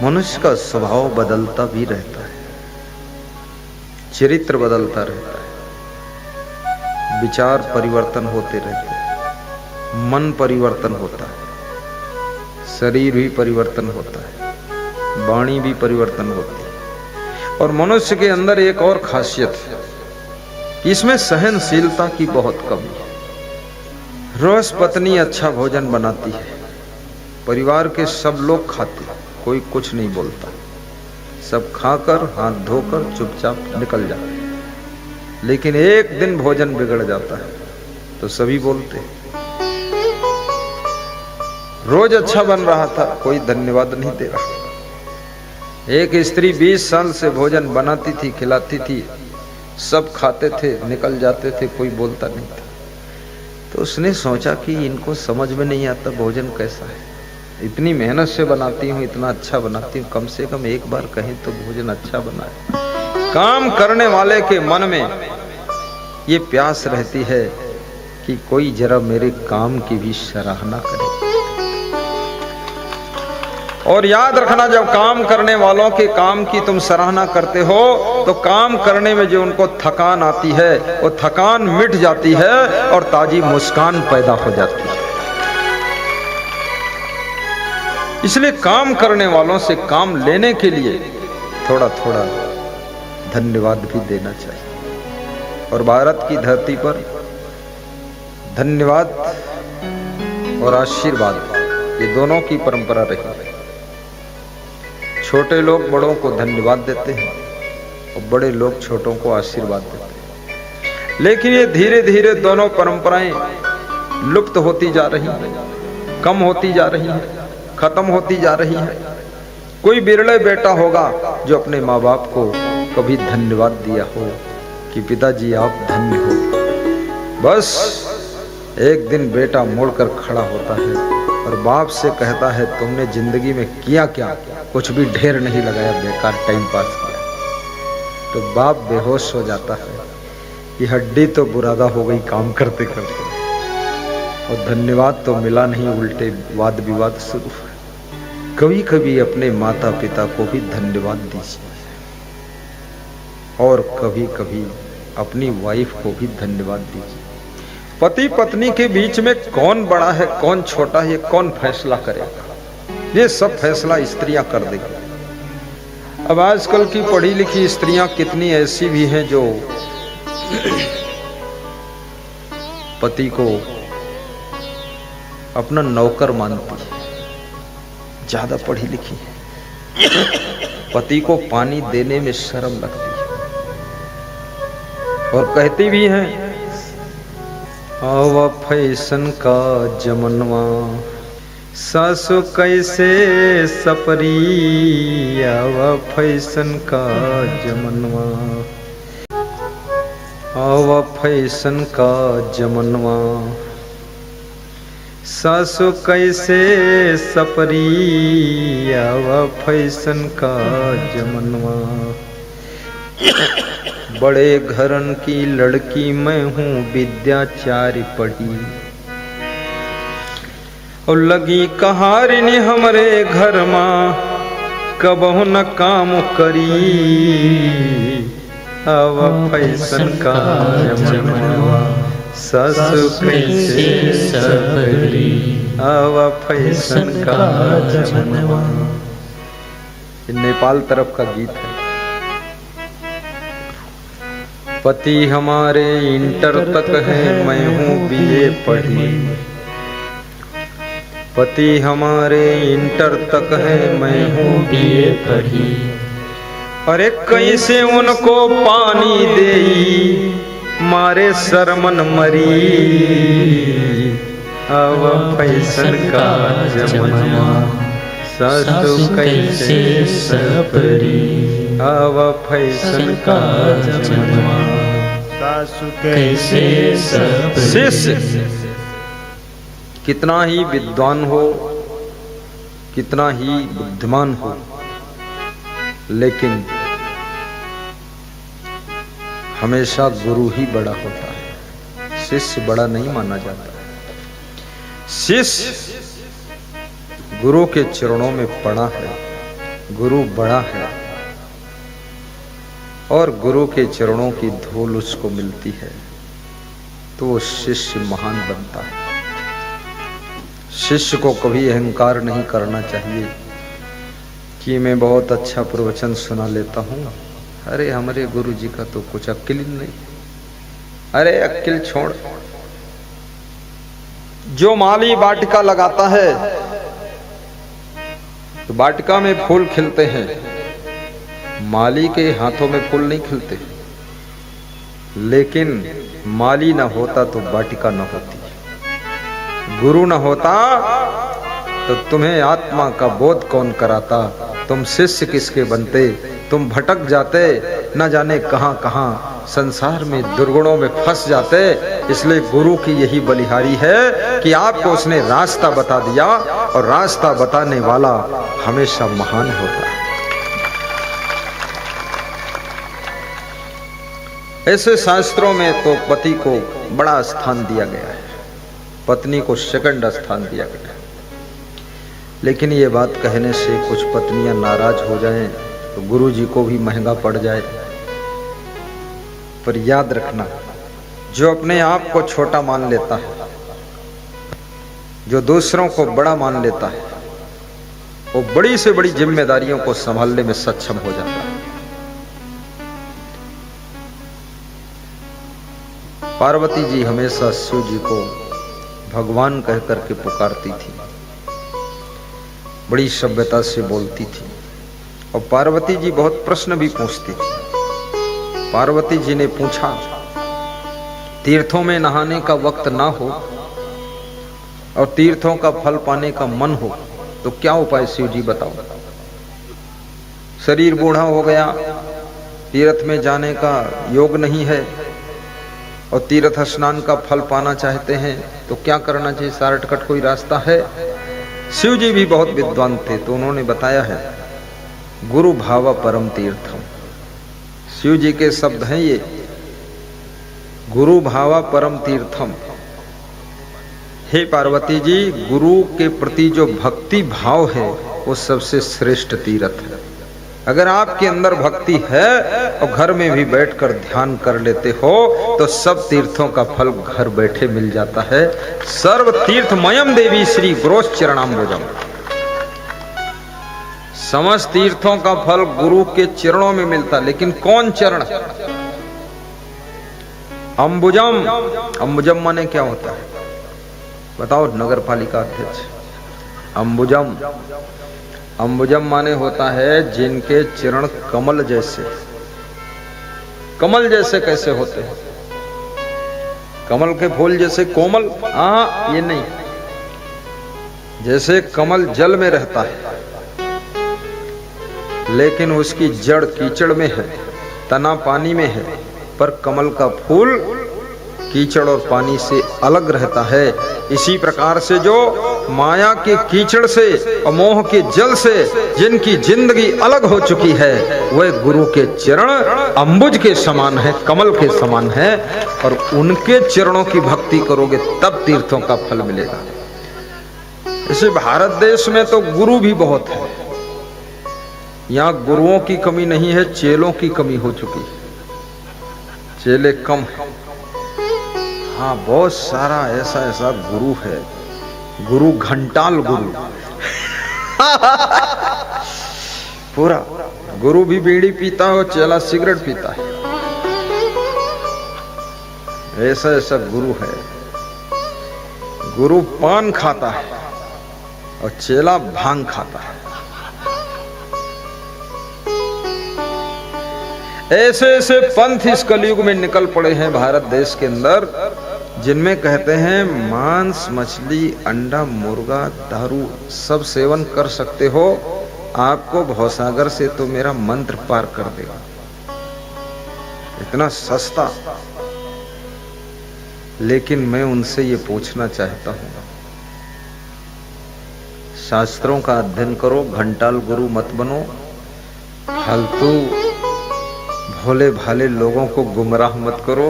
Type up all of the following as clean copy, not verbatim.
मनुष्य का स्वभाव बदलता भी रहता है, चरित्र बदलता रहता है, विचार परिवर्तन होते रहते हैं, मन परिवर्तन होता है, शरीर भी परिवर्तन होता है, वाणी भी परिवर्तन होती है। और मनुष्य के अंदर एक और खासियत है, इसमें सहनशीलता की बहुत कमी है। रोज पत्नी अच्छा भोजन बनाती है, परिवार के सब लोग खाते, कोई कुछ नहीं बोलता, सब खाकर हाथ धोकर चुपचाप निकल जाते। लेकिन एक दिन भोजन बिगड़ जाता है तो सभी बोलते। रोज अच्छा बन रहा था, कोई धन्यवाद नहीं दे रहा। एक स्त्री 20 साल से भोजन बनाती थी, खिलाती थी, सब खाते थे, निकल जाते थे, कोई बोलता नहीं था। तो उसने सोचा कि इनको समझ में नहीं आता भोजन कैसा है, इतनी मेहनत से बनाती हूँ, इतना अच्छा बनाती हूँ, कम से कम एक बार कहें तो भोजन अच्छा बना है। काम करने वाले के मन में ये प्यास रहती है कि कोई जरा मेरे काम की भी सराहना करे। और याद रखना, जब काम करने वालों के काम की तुम सराहना करते हो तो काम करने में जो उनको थकान आती है वो थकान मिट जाती है और ताजी मुस्कान पैदा हो जाती है। इसलिए काम करने वालों से काम लेने के लिए थोड़ा थोड़ा धन्यवाद भी देना चाहिए। और भारत की धरती पर धन्यवाद और आशीर्वाद ये दोनों की परंपरा रही है। छोटे लोग बड़ों को धन्यवाद देते हैं और बड़े लोग छोटों को आशीर्वाद देते हैं। लेकिन ये धीरे धीरे दोनों परंपराएं लुप्त होती जा रही हैं, कम होती जा रही हैं, खत्म होती जा रही हैं। कोई बिरले बेटा होगा जो अपने माँ बाप को कभी धन्यवाद दिया हो कि पिताजी आप धन्य हो। बस एक दिन बेटा मुड़कर खड़ा होता है और बाप से कहता है तुमने जिंदगी में किया क्या, कुछ भी ढेर नहीं लगाया, बेकार टाइम पास किया। तो बाप बेहोश हो जाता है कि हड्डी तो बुरादा हो गई काम करते करते, और धन्यवाद तो मिला नहीं, उल्टे वाद विवाद शुरू है। कभी कभी अपने माता पिता को भी धन्यवाद दीजिए और कभी कभी अपनी वाइफ को भी धन्यवाद दीजिए। पति पत्नी के बीच में कौन बड़ा है कौन छोटा है, कौन फैसला करेगा? ये सब फैसला स्त्रियां कर देगी। अब आजकल की पढ़ी लिखी स्त्रियां कितनी ऐसी भी हैं जो पति को अपना नौकर मानती है, ज्यादा पढ़ी लिखी है, पति को पानी देने में शर्म लगती है और कहती भी हैं आवा फैशन का जमनवा सासु कैसे सपरी, आवा फैशन का जमनवा, आवा फैशन का जमनवा सासु कैसे सपरी, आवा फैशन का जमनवा। बड़े घरन की लड़की मैं हूँ, विद्याचार्य पढ़ी, और लगी कहारिनी हमरे घर माँ, कबहु न काम करी, आवा फैशन का जमनवा सासु कैसे सपरी, आवा फैशन का जमनवा। नेपाल तरफ का गीत है। पति हमारे इंटर तक है, मैं हूँ बीए पढ़ी, पति हमारे इंटर तक है, मैं हूँ बीए पढ़ी, अरे कैसे उनको पानी देई, मारे शर्मन मरी, आवा फैशन का जमनवा सासु कैसे सपरी, आवा फैशन का जमनवा सासु कैसे सपरी। शिष्य कितना ही विद्वान हो, कितना ही बुद्धिमान हो, लेकिन हमेशा गुरु ही बड़ा होता है, शिष्य बड़ा नहीं माना जाता। शिष्य गुरु के चरणों में पड़ा है गुरु बड़ा है और गुरु के चरणों की धूल उसको मिलती है तो वो शिष्य महान बनता है। शिष्य को कभी अहंकार नहीं करना चाहिए कि मैं बहुत अच्छा प्रवचन सुना लेता हूँ, अरे हमारे गुरु जी का तो कुछ अक्ल ही नहीं। अरे अक्ल छोड़, जो माली वाटिका लगाता है तो वाटिका में फूल खिलते हैं, माली के हाथों में फूल नहीं खिलते। लेकिन माली ना होता तो वाटिका न होती, गुरु न होता तो तुम्हें आत्मा का बोध कौन कराता, तुम शिष्य किसके बनते, तुम भटक जाते न जाने कहां कहां, संसार में दुर्गुणों में फंस जाते। इसलिए गुरु की यही बलिहारी है कि आपको उसने रास्ता बता दिया और रास्ता बताने वाला हमेशा महान होता है। ऐसे शास्त्रों में तो पति को बड़ा स्थान दिया गया है, पत्नी को सेकंड स्थान दिया गया है। लेकिन ये बात कहने से कुछ पत्नियां नाराज हो जाएं तो गुरु जी को भी महंगा पड़ जाए। पर याद रखना, जो अपने आप को छोटा मान लेता है, जो दूसरों को बड़ा मान लेता है, वो बड़ी से बड़ी जिम्मेदारियों को संभालने में सक्षम हो जाता है। पार्वती जी हमेशा शिव जी को भगवान कह करके पुकारती थी, बड़ी सभ्यता से बोलती थी और पार्वती जी बहुत प्रश्न भी पूछती थी। पार्वती जी ने पूछा, तीर्थों में नहाने का वक्त ना हो और तीर्थों का फल पाने का मन हो तो क्या उपाय शिव जी बताओ। शरीर बूढ़ा हो गया, तीर्थ में जाने का योग नहीं है और तीर्थ स्नान का फल पाना चाहते हैं तो क्या करना चाहिए, शॉर्टकट कोई रास्ता है। शिव जी भी बहुत विद्वान थे तो उन्होंने बताया है, गुरु भाव परम तीर्थम। शिव जी के शब्द हैं ये, गुरु भाव परम तीर्थम। हे पार्वती जी, गुरु के प्रति जो भक्ति भाव है वो सबसे श्रेष्ठ तीर्थ है। अगर आपके अंदर भक्ति है और घर में भी बैठकर ध्यान कर लेते हो तो सब तीर्थों का फल घर बैठे मिल जाता है। सर्व तीर्थमयम देवी श्री गुरोश्च चरणाम्बुजम। समस्त तीर्थों का फल गुरु के चरणों में मिलता, लेकिन कौन चरण? अंबुजम। अंबुजम माने क्या होता है बताओ नगर पालिका अध्यक्ष? अंबुजम, अंबुजम माने होता है जिनके चरण कमल जैसे। कमल जैसे कैसे होते हैं? कमल के फूल जैसे कोमल? हाँ, ये नहीं। जैसे कमल जल में रहता है लेकिन उसकी जड़ कीचड़ में है, तना पानी में है, पर कमल का फूल कीचड़ और पानी से अलग रहता है। इसी प्रकार से जो माया के कीचड़ से और मोह के जल से जिनकी जिंदगी अलग हो चुकी है, वह गुरु के चरण अंबुज के समान है, कमल के समान है, और उनके चरणों की भक्ति करोगे तब तीर्थों का फल मिलेगा। इसे भारत देश में तो गुरु भी बहुत है, यहाँ गुरुओं की कमी नहीं है, चेलों की कमी हो चुकी है। चेले कम है। हाँ, बहुत सारा ऐसा ऐसा गुरु है, गुरु घंटाल गुरु पूरा गुरु भी बीड़ी पीता है और चेला सिगरेट पीता है। ऐसा ऐसा गुरु है। गुरु पान खाता है और चेला भांग खाता है। ऐसे ऐसे पंथ इस कलयुग में निकल पड़े हैं भारत देश के अंदर, जिनमें कहते हैं मांस, मछली, अंडा, मुर्गा, दारू सब सेवन कर सकते हो, आपको भवसागर से तो मेरा मंत्र पार कर देगा। इतना सस्ता। लेकिन मैं उनसे ये पूछना चाहता हूं, शास्त्रों का अध्ययन करो, घंटाल गुरु मत बनो, फालतू भोले भाले लोगों को गुमराह मत करो।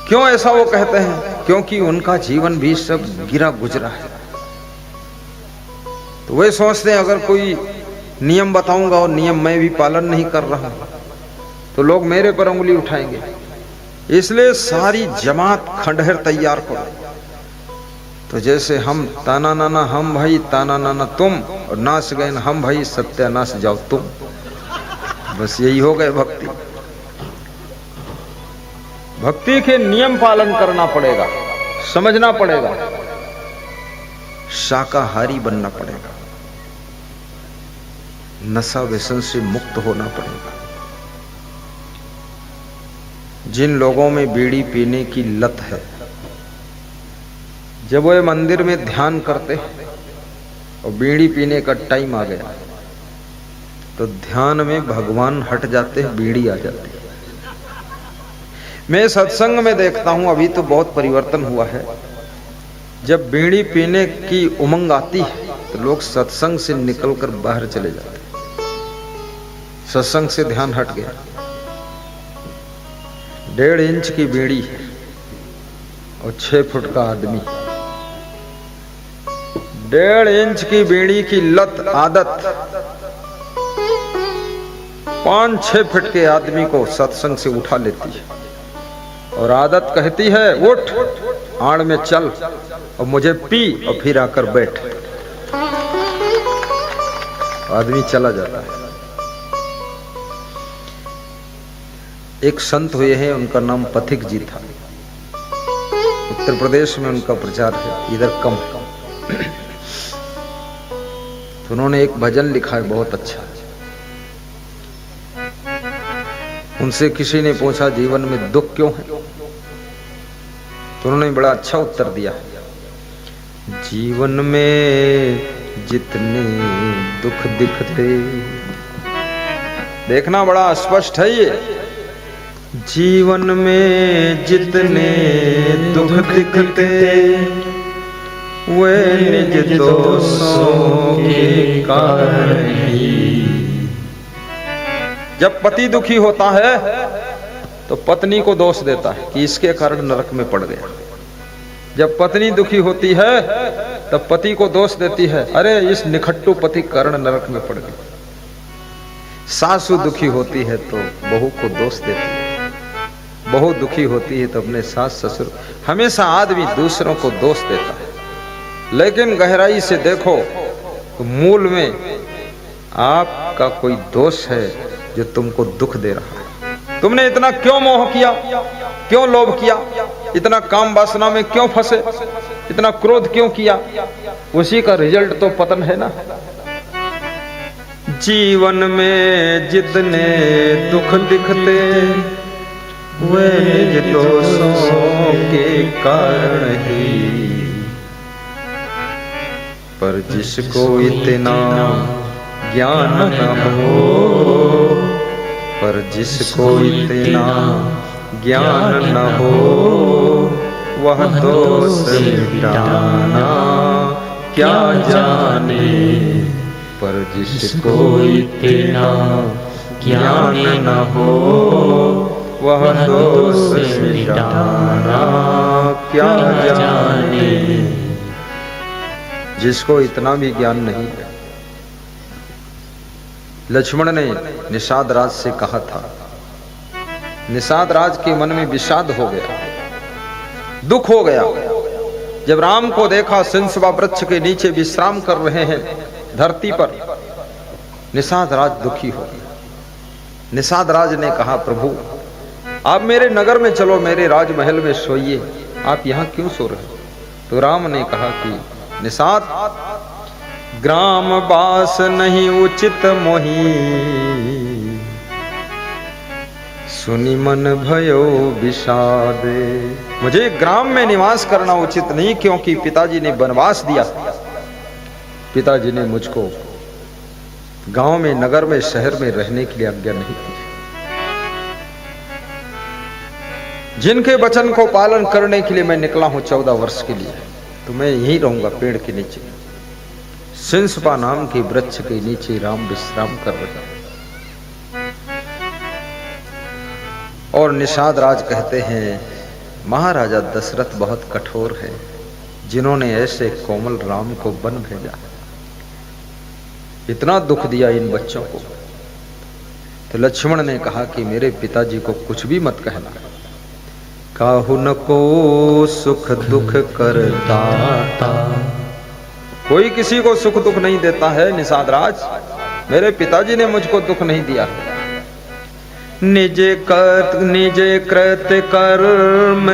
क्यों ऐसा वो कहते हैं? क्योंकि उनका जीवन भी सब गिरा गुजरा है। तो वे सोचते हैं अगर कोई नियम बताऊंगा और नियम मैं भी पालन नहीं कर रहा हूं तो लोग मेरे पर उंगली उठाएंगे। इसलिए सारी जमात खंडहर तैयार करो। तो जैसे हम ताना नाना हम भाई, ताना नाना तुम, और नाच गए हम भाई सत्यानाश जाओ तुम। बस यही हो गए भक्ति। भक्ति के नियम पालन करना पड़ेगा, समझना पड़ेगा, शाकाहारी बनना पड़ेगा, नशा व्यसन से मुक्त होना पड़ेगा। जिन लोगों में बीड़ी पीने की लत है, जब वो मंदिर में ध्यान करते और बीड़ी पीने का टाइम आ गया तो ध्यान में भगवान हट जाते हैं, बीड़ी आ जाती है। मैं सत्संग में देखता हूं, अभी तो बहुत परिवर्तन हुआ है। जब बीड़ी पीने की उमंग आती है तो लोग सत्संग से निकलकर बाहर चले जाते हैं, सत्संग से ध्यान हट गया। 1.5 इंच की बीड़ी है और 6 फुट का आदमी। 1.5 इंच की बीड़ी की लत आदत 5-6 फुट के आदमी को सत्संग से उठा लेती है। और आदत कहती है उठ, आड़ में चल और मुझे पी और फिर आकर बैठ। आदमी चला जाता है। एक संत हुए हैं, उनका नाम पथिक जी था। उत्तर प्रदेश में उनका प्रचार है, इधर कम है। तो उन्होंने एक भजन लिखा है, बहुत अच्छा। उनसे किसी ने पूछा जीवन में दुख क्यों है, तो उन्होंने बड़ा अच्छा उत्तर दिया, जीवन में जितने दुख दिखते, देखना बड़ा स्पष्ट है ये, जीवन में जितने दुख दिखते वे निज दोषों के कारण ही। जब पति दुखी होता है तो पत्नी को दोष देता है कि इसके कारण नरक में पड़ गया। जब पत्नी दुखी होती है तब पति को दोष देती है, अरे इस निखट्टू पति कारण नरक में पड़ गई। सासू दुखी होती है तो बहू को दोष देती है, बहू दुखी होती है तो अपने सास ससुर। हमेशा आदमी दूसरों को दोष देता है, लेकिन गहराई से देखो तो मूल में आपका कोई दोष है जो तुमको दुख दे रहा है। तुमने इतना क्यों मोह किया, क्यों लोभ किया, इतना काम वासना में क्यों फंसे, इतना क्रोध क्यों किया, उसी का रिजल्ट तो पतन है ना। जीवन में जितने दुख दिखते वे निज दोषों के कारण ही, पर जिसको इतना ज्ञान न हो, पर जिसको इतना ज्ञान न हो वह दोष मिटाना क्या जाने, पर जिसको इतना ज्ञान न हो वह दोष मिटाना क्या जाने। जिसको इतना भी ज्ञान नहीं है। लक्ष्मण ने निषाद राज से कहा था, निषाद राज के मन में विषाद हो गया, दुख हो गया। जब राम को देखा सिंसवा वृक्ष के नीचे विश्राम कर रहे हैं धरती पर, निषाद राज दुखी हो गया। निषाद राज ने कहा, प्रभु आप मेरे नगर में चलो, मेरे राजमहल में सोइए, आप यहाँ क्यों सो रहे हो? तो राम ने कहा कि निषाद, ग्राम वास नहीं उचित मोही, सुनी मन भयो विषादे। मुझे ग्राम में निवास करना उचित नहीं, क्योंकि पिताजी ने वनवास दिया। पिताजी ने मुझको गांव में, नगर में, शहर में रहने के लिए आज्ञा नहीं दी। जिनके वचन को पालन करने के लिए मैं निकला हूं 14 वर्ष के लिए, तो मैं यहीं रहूंगा पेड़ के नीचे। सिंसपा नाम के वृक्ष के नीचे राम विश्राम कर रहे। और निषाद राज कहते हैं, महाराजा दशरथ बहुत कठोर है, जिन्होंने ऐसे कोमल राम को वन भेजा। कितना दुख दिया इन बच्चों को। तो लक्ष्मण ने कहा कि मेरे पिताजी को कुछ भी मत कहना। काहु न को सुख दुख करता, कोई किसी को सुख दुख नहीं देता है निषाद राज। मेरे पिताजी ने मुझको दुख नहीं दिया। निजे कृत कर्म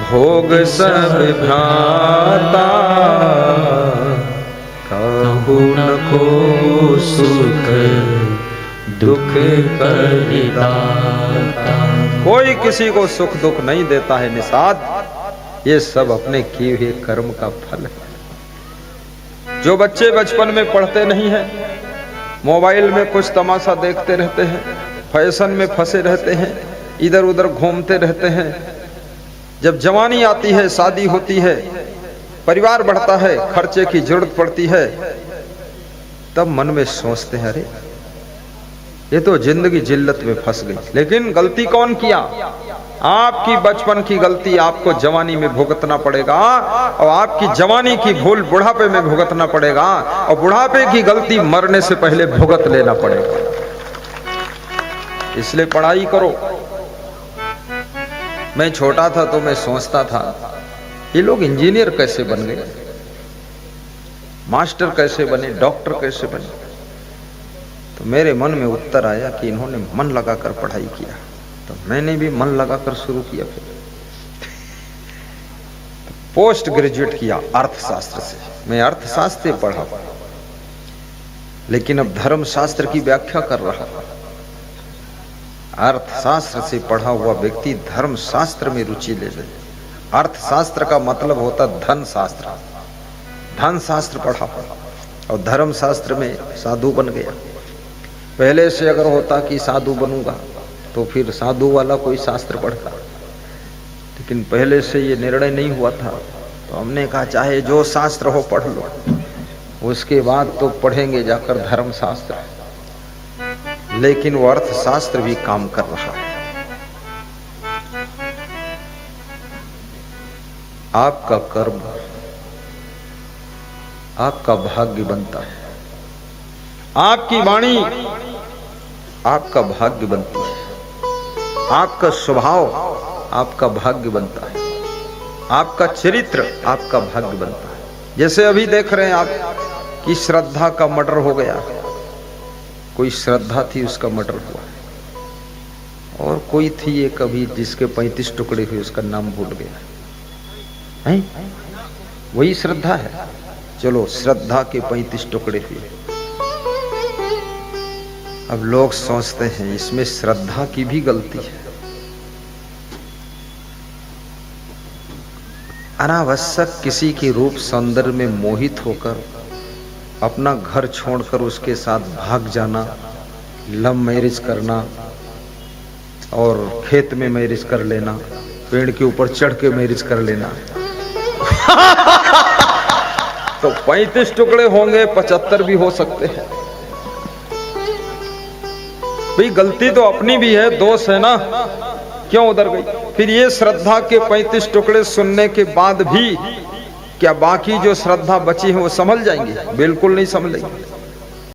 भोग सब भ्राता, कहु न को सुख दुख करदाता। कोई किसी को सुख दुख नहीं देता है निषाद, ये सब अपने किए हुए कर्म का फल है। जो बच्चे बचपन में पढ़ते नहीं हैं, मोबाइल में कुछ तमाशा देखते रहते हैं, फैशन में फंसे रहते हैं, इधर उधर घूमते रहते हैं, जब जवानी आती है, शादी होती है, परिवार बढ़ता है, खर्चे की जरूरत पड़ती है, तब मन में सोचते हैं अरे ये तो जिंदगी जिल्लत में फंस गई। लेकिन गलती कौन किया? आपकी बचपन की गलती आपको जवानी में भुगतना पड़ेगा, और आपकी जवानी की भूल बुढ़ापे में भुगतना पड़ेगा, और बुढ़ापे की गलती मरने से पहले भुगत लेना पड़ेगा। इसलिए पढ़ाई करो। मैं छोटा था तो मैं सोचता था ये लोग इंजीनियर कैसे बन गए, मास्टर कैसे बने, डॉक्टर कैसे बने। तो मेरे मन में उत्तर आया कि इन्होंने मन लगाकर पढ़ाई किया। तो मैंने भी मन लगाकर शुरू किया। फिर पोस्ट ग्रेजुएट किया अर्थशास्त्र से। मैं अर्थशास्त्र पढ़ा, लेकिन अब धर्मशास्त्र की व्याख्या कर रहा। अर्थशास्त्र से पढ़ा हुआ व्यक्ति धर्मशास्त्र में रुचि ले ले। अर्थशास्त्र का मतलब होता धन शास्त्र। धन शास्त्र पढ़ा और धर्मशास्त्र में साधु बन गया। पहले से अगर होता कि साधु बनूंगा तो फिर साधु वाला कोई शास्त्र पढ़ता, लेकिन पहले से ये निर्णय नहीं हुआ था। तो हमने कहा चाहे जो शास्त्र हो पढ़ लो, उसके बाद तो पढ़ेंगे जाकर धर्मशास्त्र। लेकिन वो अर्थशास्त्र भी काम कर रहा है। आपका कर्म आपका भाग्य बनता है, आपकी वाणी आपका भाग्य बनती है, आपका स्वभाव आपका भाग्य बनता है, आपका चरित्र आपका भाग्य बनता है। जैसे अभी देख रहे हैं आप कि श्रद्धा का मर्डर हो गया। कोई श्रद्धा थी, उसका मर्डर हुआ, और कोई थी एक अभी जिसके 35 टुकड़े हुए, उसका नाम भूल गया है। वही श्रद्धा है। चलो श्रद्धा के 35 टुकड़े हुए। अब लोग सोचते हैं इसमें श्रद्धा की भी गलती है। अनावश्यक किसी के रूप सौंदर्य में मोहित होकर अपना घर छोड़कर उसके साथ भाग जाना, लव मैरिज करना और खेत में मैरिज कर लेना, पेड़ के ऊपर चढ़ के मैरिज कर लेना। तो 35 टुकड़े होंगे, 75 भी हो सकते हैं। भाई गलती तो अपनी भी है, दोष है ना, क्यों उधर गई? फिर ये श्रद्धा के 35 टुकड़े सुनने के बाद भी क्या बाकी जो श्रद्धा बची है वो संभल जाएंगी? बिल्कुल नहीं संभलेंगी।